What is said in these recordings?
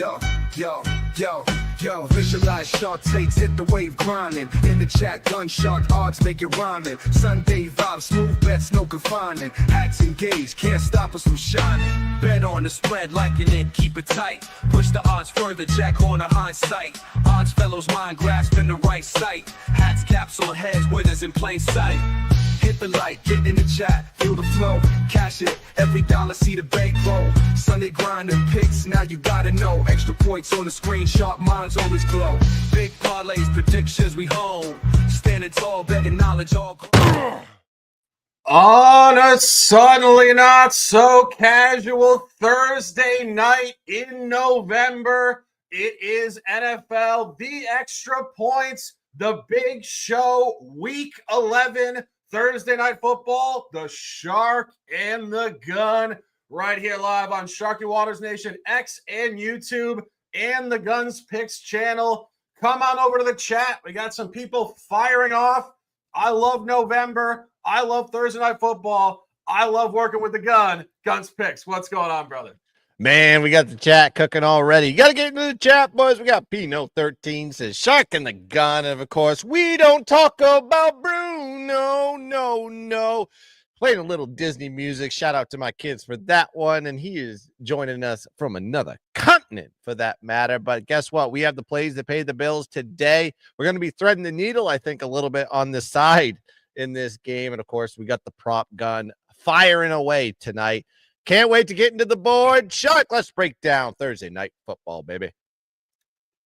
Yo, yo, yo, yo, visualize shark takes, hit the wave grinding. In the chat, gun shark odds make it rhyming. Sunday vibes, smooth bets, no confining. Hats engaged, can't stop us from shining. Bet on the spread, liking it, keep it tight. Push the odds further, jack on a hindsight. Odds fellows mind grasping the right sight. Hats, caps on heads, winners in plain sight. Hit the light, get in the chat, feel the flow, cash it, every dollar see the bankroll. Sunday grind and picks, now you gotta know. Extra points on the screen, sharp minds always glow. Big parlays, predictions we hold. Standing tall, betting knowledge all. On a suddenly not so casual Thursday night in November, it is NFL, the extra points, the big show, week 11. Thursday Night Football, the Shark and the Gun, right here live on Sharky Waters Nation X and YouTube and the Guns Picks channel. Come on over to the chat. We got some people firing off. I love November. I love Thursday Night Football. I love working with the Gun. Guns Picks. What's going on, brother? Man, we got the chat cooking already. You got to get into the chat, boys. We got Pino13 says Shark and the Gun. And, of course, we don't talk about Bruno. No. Playing a little Disney music. Shout out to my kids for that one. And he is joining us from another continent for that matter. But guess what? We have the plays that pay the bills today. We're going to be threading the needle, I think, a little bit on the side in this game. And, of course, we got the prop gun firing away tonight. Can't wait to get into the board. Shark, let's break down Thursday Night Football, baby.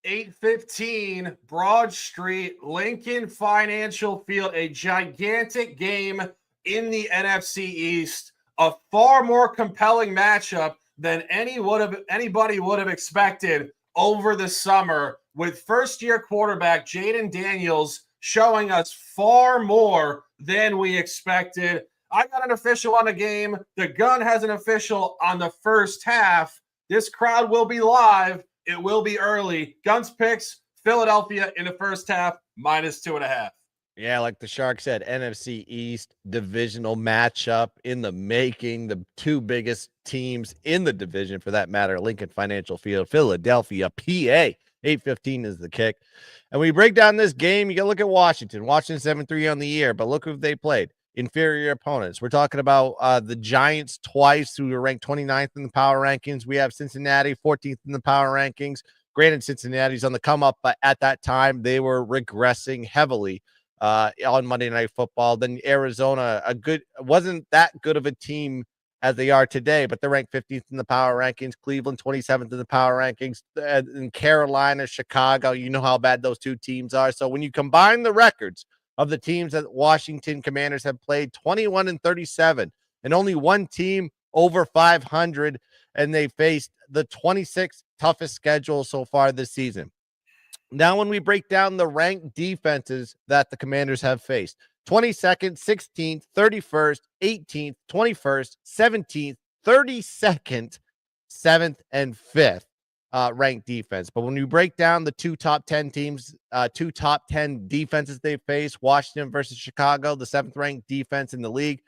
8:15 Broad Street, Lincoln Financial Field, a gigantic game in the NFC East, a far more compelling matchup than anybody would have expected over the summer, with first-year quarterback Jayden Daniels showing us far more than we expected. I got an official on the game. The Gun has an official on the first half. This crowd will be live. It will be early. Guns Picks, Philadelphia in the first half, -2.5. Yeah, like the Shark said, NFC East divisional matchup in the making. The two biggest teams in the division, for that matter, Lincoln Financial Field, Philadelphia, PA. 8:15 is the kick. And we break down this game. You got to look at Washington. Washington 7-3 on the year, but look who they played. Inferior opponents. We're talking about the Giants twice, who were ranked 29th in the power rankings. We have Cincinnati 14th in the power rankings. Granted, Cincinnati's on the come up, but at that time they were regressing heavily on Monday Night Football. Then Arizona, wasn't that good of a team as they are today, but they're ranked 15th in the power rankings. Cleveland 27th in the power rankings. In Carolina, Chicago, you know how bad those two teams are. So when you combine the records of the teams that Washington Commanders have played, 21-37, and only one team over 500, and they faced the 26th toughest schedule so far this season. Now, when we break down the ranked defenses that the Commanders have faced, 22nd, 16th, 31st, 18th, 21st, 17th, 32nd, 7th, and 5th. Ranked defense. But when you break down the two top 10 teams, two top 10 defenses they face, Washington versus Chicago, the 7th ranked defense in the league,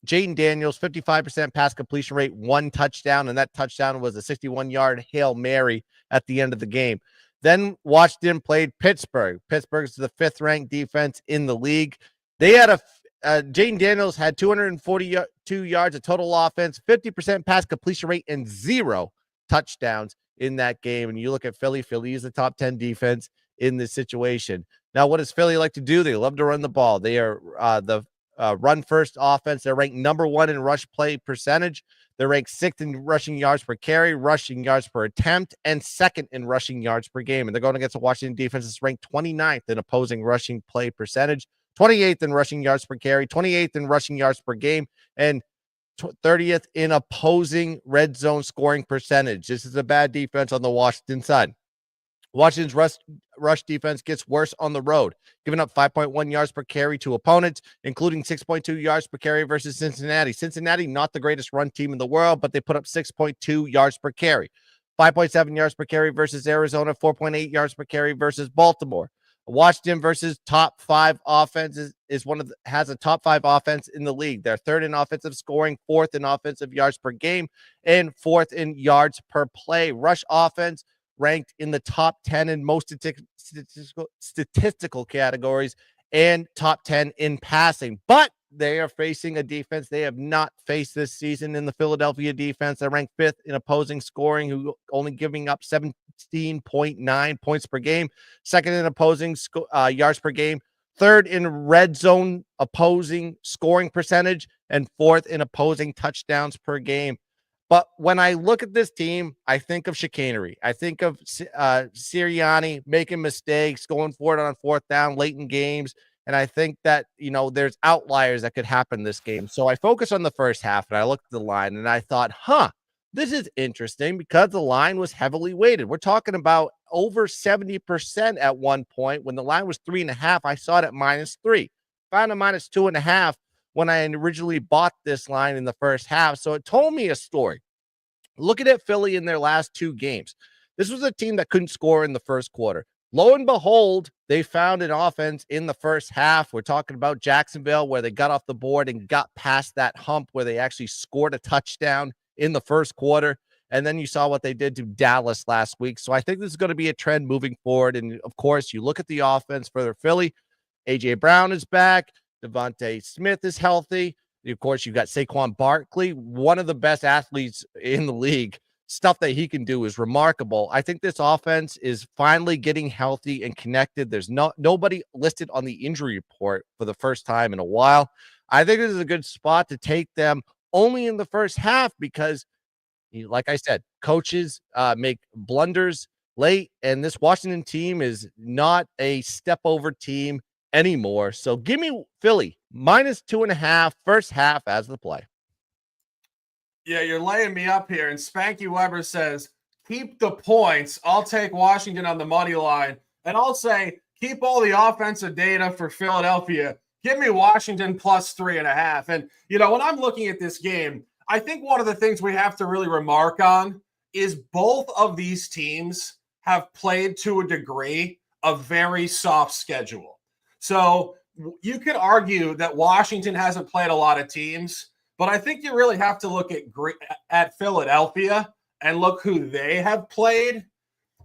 Jayden Daniels, 55% pass completion rate, 1 touchdown, and that touchdown was a 61-yard Hail Mary at the end of the game. Then Washington played Pittsburgh. Pittsburgh's the 5th ranked defense in the league. They had Jayden Daniels had 242 yards of total offense, 50% pass completion rate, and 0 touchdowns in that game. And you look at Philly is the top 10 defense in this situation. Now, what does Philly like to do? They love to run the ball. They are the run first offense. They're ranked number 1 in rush play percentage. They're ranked 6th in rushing yards per carry, rushing yards per attempt, and 2nd in rushing yards per game. And they're going against a Washington defense that's ranked 29th in opposing rushing play percentage, 28th in rushing yards per carry, 28th in rushing yards per game, and 30th in opposing red zone scoring percentage. This is a bad defense on the Washington side. Washington's rush defense gets worse on the road, giving up 5.1 yards per carry to opponents, including 6.2 yards per carry versus Cincinnati. Cincinnati, not the greatest run team in the world, but they put up 6.2 yards per carry. 5.7 yards per carry versus Arizona, 4.8 yards per carry versus Baltimore. Washington versus top 5 offenses is has a top 5 offense in the league. They're 3rd in offensive scoring, 4th in offensive yards per game, and 4th in yards per play. Rush offense ranked in the top 10 in most statistical categories and top 10 in passing. But they are facing a defense they have not faced this season in the Philadelphia defense. They're ranked 5th in opposing scoring, who only giving up 17.9 points per game, 2nd in opposing yards per game, 3rd in red zone opposing scoring percentage, and 4th in opposing touchdowns per game. But when I look at this team, I think of chicanery. I think of Sirianni making mistakes, going for it on 4th down late in games. And I think that, there's outliers that could happen this game. So I focused on the first half and I looked at the line and I thought, this is interesting because the line was heavily weighted. We're talking about over 70% at one point. When the line was 3.5, I saw it at -3. Found a -2.5 when I originally bought this line in the first half. So it told me a story. Looking at Philly in their last 2 games, this was a team that couldn't score in the first quarter. Lo and behold, they found an offense in the first half. We're talking about Jacksonville, where they got off the board and got past that hump where they actually scored a touchdown in the first quarter. And then you saw what they did to Dallas last week. So I think this is going to be a trend moving forward. And of course, you look at the offense for Philly. A.J. Brown is back. Devontae Smith is healthy. Of course, you've got Saquon Barkley, one of the best athletes in the league. Stuff that he can do is remarkable. I think this offense is finally getting healthy and connected. There's nobody listed on the injury report for the first time in a while. I think this is a good spot to take them only in the first half because, like I said, coaches make blunders late, and this Washington team is not a step over team anymore. So give me Philly -2.5 first half as the play. Yeah, you're laying me up here. And Spanky Weber says, keep the points. I'll take Washington on the money line. And I'll say, keep all the offensive data for Philadelphia. Give me Washington +3.5. And, when I'm looking at this game, I think one of the things we have to really remark on is both of these teams have played to a degree a very soft schedule. So you could argue that Washington hasn't played a lot of teams, but I think you really have to look at Philadelphia and look who they have played.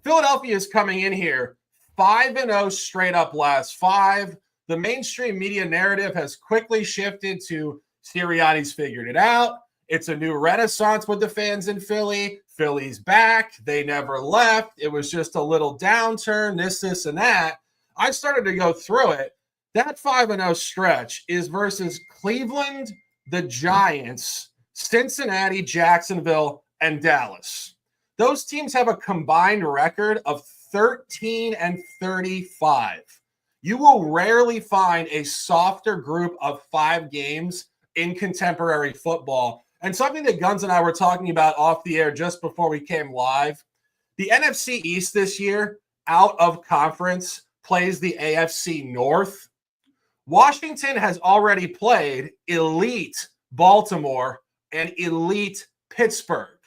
Philadelphia is coming in here 5-0 straight up last 5. The mainstream media narrative has quickly shifted to Sirianni's figured it out. It's a new renaissance with the fans in Philly. Philly's back. They never left. It was just a little downturn, this, and that. I started to go through it. That 5-0 stretch is versus Cleveland, the Giants, Cincinnati, Jacksonville, and Dallas. Those teams have a combined record of 13-35. You will rarely find a softer group of 5 games in contemporary football. And something that Guns and I were talking about off the air just before we came live, the NFC East this year, out of conference, plays the AFC North. Washington has already played elite Baltimore and elite Pittsburgh.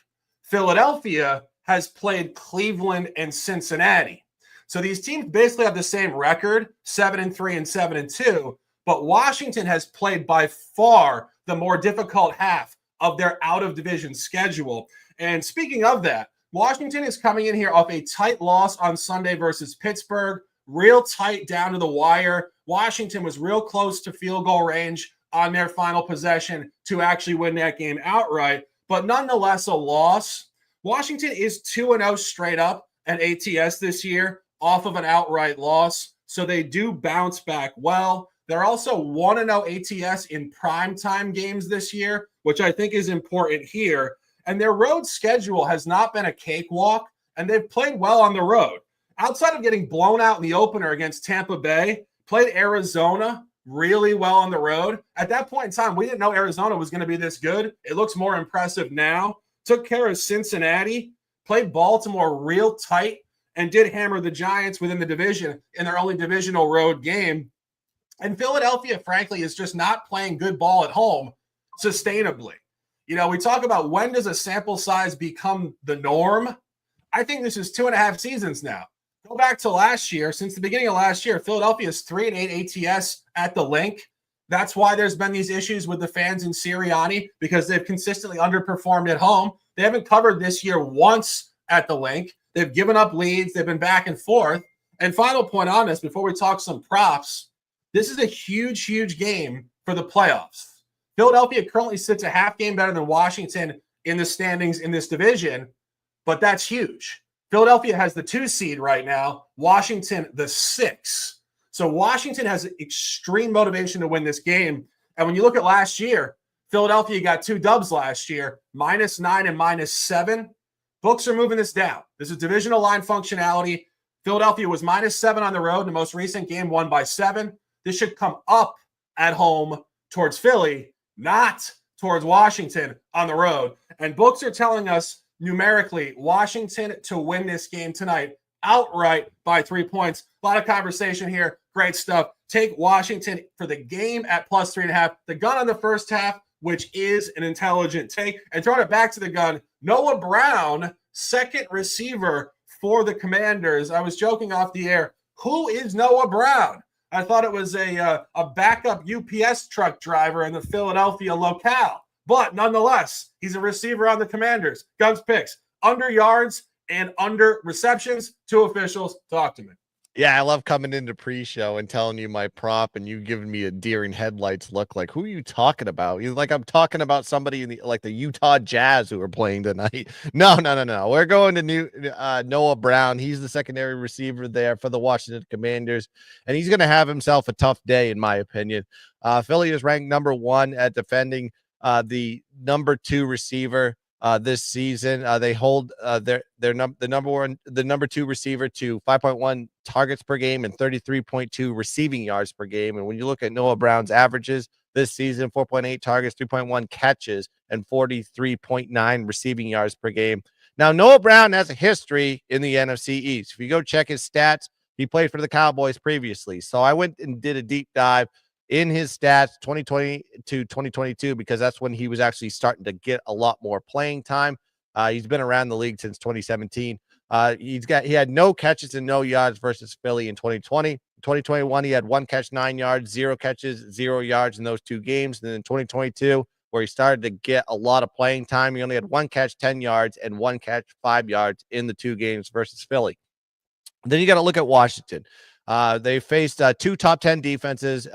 Philadelphia has played Cleveland and Cincinnati. So these teams basically have the same record, 7-3 and 7-2, but Washington has played by far the more difficult half of their out-of-division schedule. And speaking of that, Washington is coming in here off a tight loss on Sunday versus Pittsburgh, real tight down to the wire. Washington was real close to field goal range on their final possession to actually win that game outright, but nonetheless a loss. Washington is 2-0 straight up at ATS this year off of an outright loss, so they do bounce back well. They're also 1-0 ATS in primetime games this year, which I think is important here. And their road schedule has not been a cakewalk, and they've played well on the road. Outside of getting blown out in the opener against Tampa Bay, played Arizona really well on the road. At that point in time, we didn't know Arizona was going to be this good. It looks more impressive now. Took care of Cincinnati, played Baltimore real tight, and did hammer the Giants within the division in their only divisional road game. And Philadelphia, frankly, is just not playing good ball at home sustainably. We talk about when does a sample size become the norm? I think this is 2.5 seasons now. Go back to last year. Since the beginning of last year, Philadelphia is 3-8 ATS at the Link. That's why there's been these issues with the fans in Sirianni, because they've consistently underperformed at home. They haven't covered this year once at the Link. They've given up leads. They've been back and forth. And final point on this, before we talk some props, this is a huge, huge game for the playoffs. Philadelphia currently sits a half game better than Washington in the standings in this division, but that's huge. Philadelphia has the 2 seed right now, Washington the 6. So Washington has extreme motivation to win this game. And when you look at last year, Philadelphia got 2 dubs last year, -9 and -7. Books are moving this down. This is divisional line functionality. Philadelphia was -7 on the road in the most recent game, won by 7. This should come up at home towards Philly, not towards Washington on the road. And books are telling us numerically Washington to win this game tonight outright by 3 points. A lot of conversation here. Great stuff. Take Washington for the game at +3.5. The gun on the first half, which is an intelligent take. And throwing it back to the gun, Noah Brown, second receiver for the Commanders. I was joking off the air. Who is Noah Brown? I thought it was a backup UPS truck driver in the Philadelphia locale. But nonetheless, he's a receiver on the Commanders. Guns picks, under yards and under receptions. 2 officials, talk to me. Yeah, I love coming into pre-show and telling you my prop and you giving me a deer in headlights look. Like, who are you talking about? You like I'm talking about somebody in the Utah Jazz who are playing tonight. No. We're going to Noah Brown. He's the secondary receiver there for the Washington Commanders, and he's going to have himself a tough day, in my opinion. Philly is ranked number 1 at defending the number 2 receiver this season. They hold the number 2 receiver to 5.1 targets per game and 33.2 receiving yards per game. And when you look at Noah Brown's averages this season, 4.8 targets, 3.1 catches, and 43.9 receiving yards per game. Now, Noah Brown has a history in the NFC East. If you go check his stats, he played for the Cowboys previously. So I went and did a deep dive in his stats 2020 to 2022, because that's when he was actually starting to get a lot more playing time. He's been around the league since 2017. He had no catches and no yards versus Philly in 2020. 2021, he had 1 catch, 9 yards, 0 catches, 0 yards in those 2 games. And then in 2022, where he started to get a lot of playing time, he only had 1 catch, 10 yards, and 1 catch, 5 yards in the 2 games versus Philly. Then you got to look at Washington. They faced 2 top 10 defenses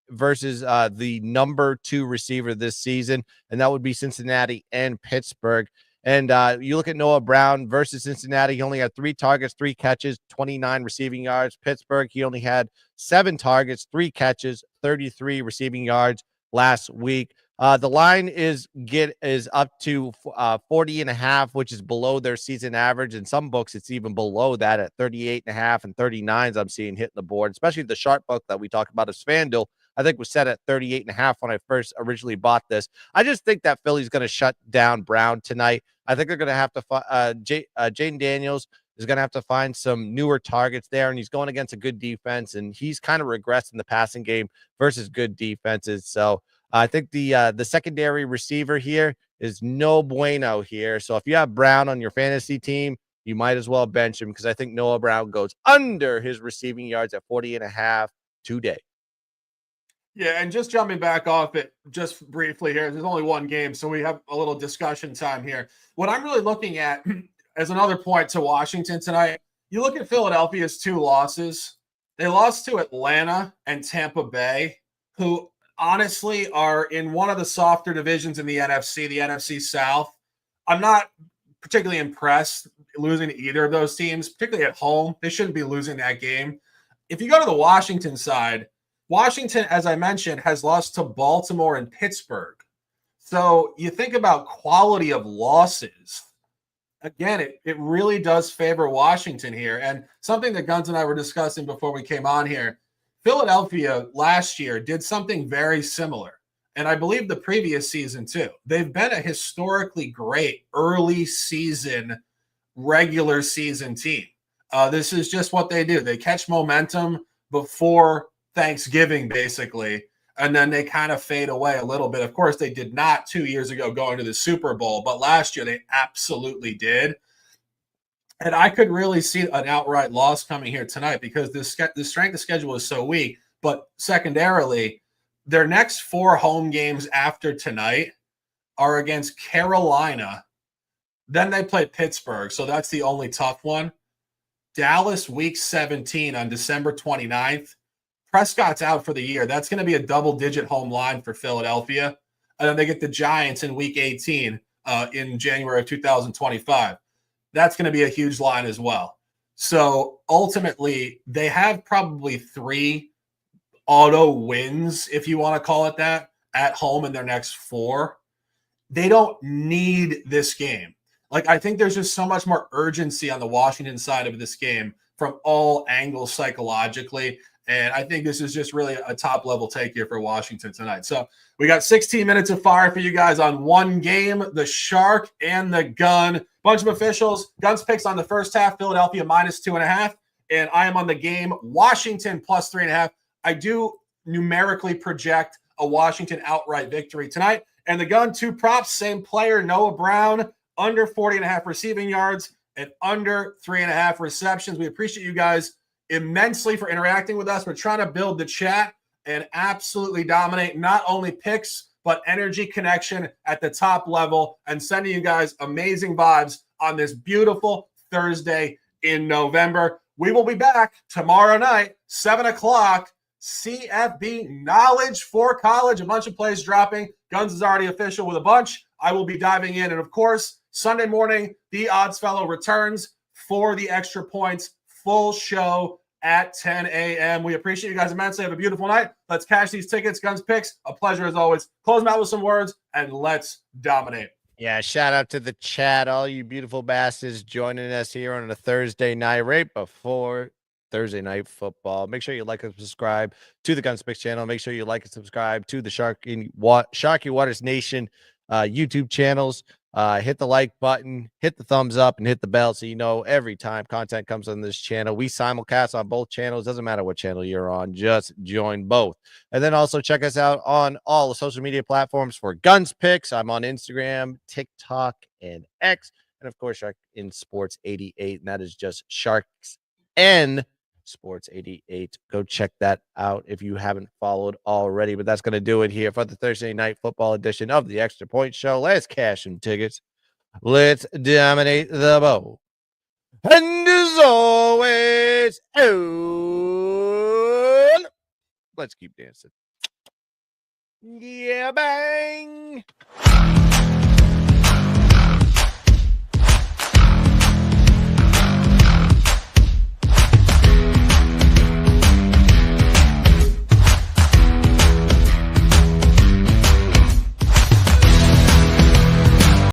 versus the number 2 receiver this season, and that would be Cincinnati and Pittsburgh. And you look at Noah Brown versus Cincinnati, he only had 3 targets, 3 catches, 29 receiving yards. Pittsburgh, he only had 7 targets, 3 catches, 33 receiving yards last week. The line is up to 40.5, which is below their season average. In some books, it's even below that at 38.5 and 39s. I'm seeing hitting the board, especially the sharp book that we talk about as FanDuel. I think was set at 38.5 when I first originally bought this. I just think that Philly's going to shut down Brown tonight. I think they're going to have to Jaden Daniels is going to have to find some newer targets there, and he's going against a good defense, and he's kind of regressed in the passing game versus good defenses. So I think the secondary receiver here is no bueno here. So if you have Brown on your fantasy team, you might as well bench him, because I think Noah Brown goes under his receiving yards at 40.5 today. Yeah, and just jumping back off it just briefly here, there's only 1 game, so we have a little discussion time here. What I'm really looking at as another point to Washington tonight, you look at Philadelphia's 2 losses. They lost to Atlanta and Tampa Bay, who honestly are in one of the softer divisions in the NFC South. I'm not particularly impressed losing to either of those teams, particularly at home. They shouldn't be losing that game. If you go to the Washington side, Washington, as I mentioned, has lost to Baltimore and Pittsburgh. So you think about quality of losses. Again, it really does favor Washington here. And something that Guns and I were discussing before we came on here, Philadelphia last year did something very similar. And I believe the previous season too. They've been a historically great early season, regular season team. This is just what they do. They catch momentum before Thanksgiving, basically, and then they kind of fade away a little bit. Of course, they did not 2 years ago going to the Super Bowl, but last year they absolutely did. And I could really see an outright loss coming here tonight because the strength of schedule is so weak. But secondarily, their next 4 home games after tonight are against Carolina. Then they play Pittsburgh. So that's the only tough one. Dallas week 17 on December 29th. Prescott's out for the year. That's going to be a double-digit home line for Philadelphia. And then they get the Giants in week 18 in January of 2025. That's going to be a huge line as well. So ultimately, they have probably 3 auto wins, if you want to call it that, at home in their next 4. They don't need this game. Like, I think there's just so much more urgency on the Washington side of this game from all angles psychologically. And I think this is just really a top level take here for Washington tonight. So we got 16 minutes of fire for you guys on one game, the Shark and the Gun. Bunch of officials. Guns picks on the first half, Philadelphia -2.5. And I am on the game, Washington +3.5. I do numerically project a Washington outright victory tonight. And the Gun, 2 props, same player, Noah Brown, under 40.5 receiving yards and under 3.5 receptions. We appreciate you guys immensely for interacting with us. We're trying to build the chat and absolutely dominate not only picks, but energy connection at the top level and sending you guys amazing vibes on this beautiful Thursday in November. We will be back tomorrow night, 7 o'clock. CFB Knowledge for College, a bunch of plays dropping. Guns is already official with a bunch. I will be diving in. And of course, Sunday morning, the Odds Fellow returns for the Extra Points full show at 10 a.m. We appreciate you guys immensely. Have a beautiful night. Let's cash these tickets. Guns picks. A pleasure as always. Close them out with some words and let's dominate. Yeah, shout out to the chat, all you beautiful bastards joining us here on a Thursday night right before Thursday night football. Make sure you like and subscribe to the Guns Picks channel. Make sure you like and subscribe to the Sharky Waters Nation YouTube channels. Hit the like button, hit the thumbs up, and hit the bell so you know every time content comes on this channel. We simulcast on both channels. Doesn't matter what channel you're on, just join both. And then also check us out on all the social media platforms for Guns Picks. I'm on Instagram, TikTok, and X. And of course, Shark in Sports 88, and that is just Sharks N Sports 88. Go check that out if you haven't followed already. But that's going to do it here for the Thursday night football edition of the Extra Point Show. Let's cash some tickets. Let's dominate the bowl. And as always, let's keep dancing. Yeah, bang.